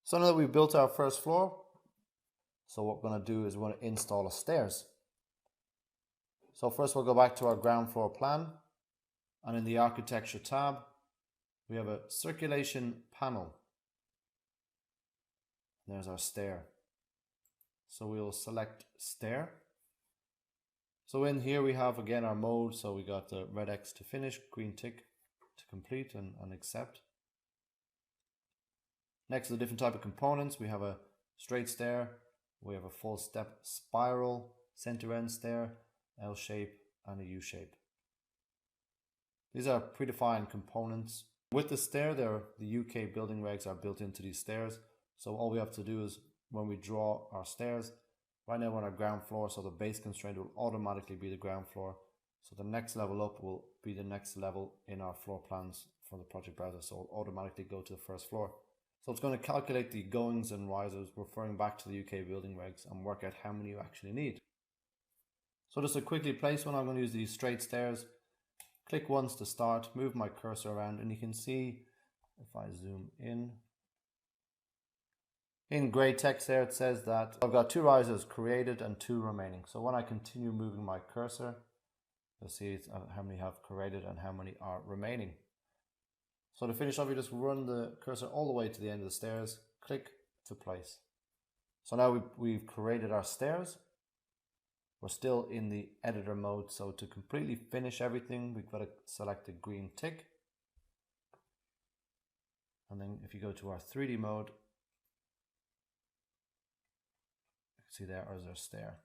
So now that we've built our first floor, so what we're going to do is we're going to install the stairs. So first we'll go back to our ground floor plan, and in the architecture tab we have a circulation panel. There's our stair. So we'll select stair. So in here we have again our mode, so we got the red X to finish, green tick to complete and accept. Next, the different type of components. We have a straight stair, we have a full step spiral, center end stair, L shape and a U shape. These are predefined components. With the stair there, the UK building regs are built into these stairs. So all we have to do is when we draw our stairs, right now we're on our ground floor, so the base constraint will automatically be the ground floor. So the next level up will be the next level in our floor plans for the project browser. So it'll automatically go to the first floor. So it's going to calculate the goings and risers referring back to the UK building regs and work out how many you actually need. So just to quickly place one, I'm going to use these straight stairs. Click once to start, move my cursor around, and you can see if I zoom in grey text there, it says that I've got 2 risers created and 2 remaining. So when I continue moving my cursor, you'll see how many have created and how many are remaining. So to finish off, you just run the cursor all the way to the end of the stairs, click to place. So now we've created our stairs. We're still in the editor mode, so to completely finish everything, we've got to select the green tick. And then if you go to our 3D mode, you can see there is our stair.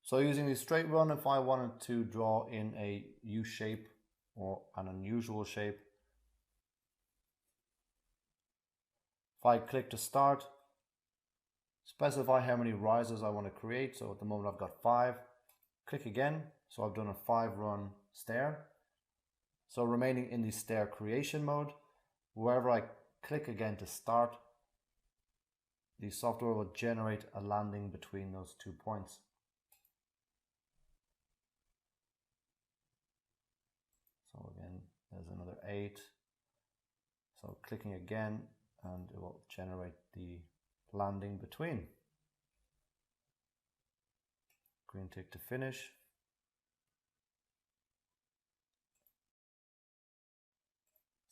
So using the straight run, if I wanted to draw in a U shape or an unusual shape, if I click to start, specify how many risers I want to create. So at the moment I've got 5. Click again. So I've done a 5 run stair. So remaining in the stair creation mode, wherever I click again to start, the software will generate a landing between those 2 points. So again, there's another 8. So clicking again and it will generate the landing between. Green tick to finish.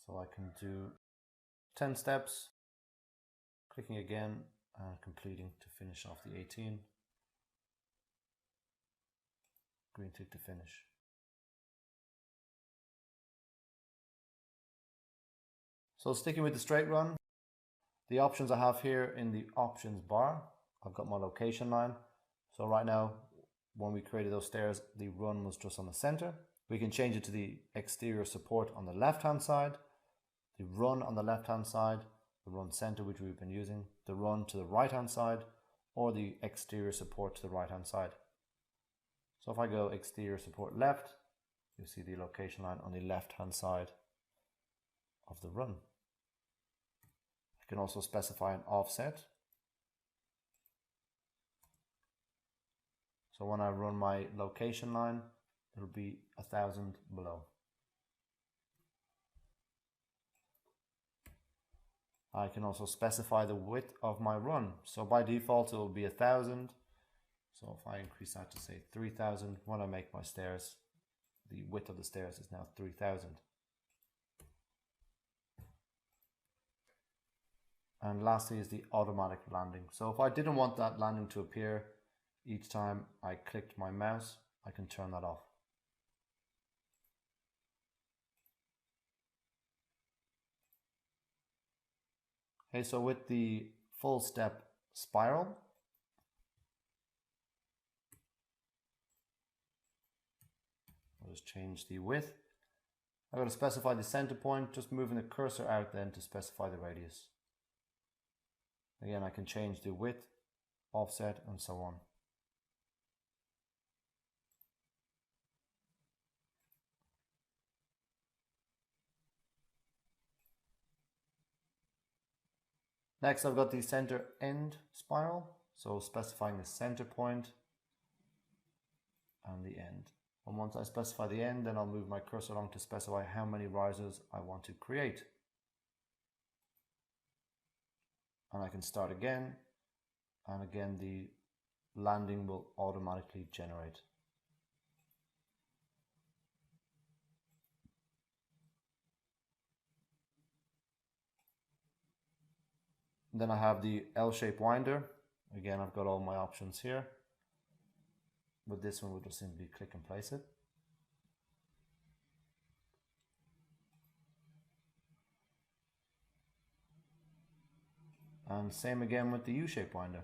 So I can do 10 steps, clicking again and completing to finish off the 18. Green tick to finish. So sticking with the straight run, the options I have here in the options bar, I've got my location line. So right now, when we created those stairs, the run was just on the center. We can change it to the exterior support on the left-hand side, the run on the left-hand side, the run center, which we've been using, the run to the right-hand side, or the exterior support to the right-hand side. So if I go exterior support left, you see the location line on the left-hand side of the run. I can also specify an offset. So when I run my location line, it'll be 1000 below. I can also specify the width of my run. So by default, it will be 1000. So if I increase that to say 3000, when I make my stairs, the width of the stairs is now 3000. And lastly is the automatic landing. So if I didn't want that landing to appear each time I clicked my mouse, I can turn that off. Okay, so with the full step spiral, I'll just change the width. I'm going to specify the center point, just moving the cursor out then to specify the radius. Again, I can change the width, offset, and so on. Next, I've got the center end spiral. So specifying the center point and the end. And once I specify the end, then I'll move my cursor along to specify how many risers I want to create. And I can start again, and again the landing will automatically generate. Then I have the L-shaped winder. Again, I've got all my options here. With this one, we'll just simply click and place it. And same again with the U-shaped winder.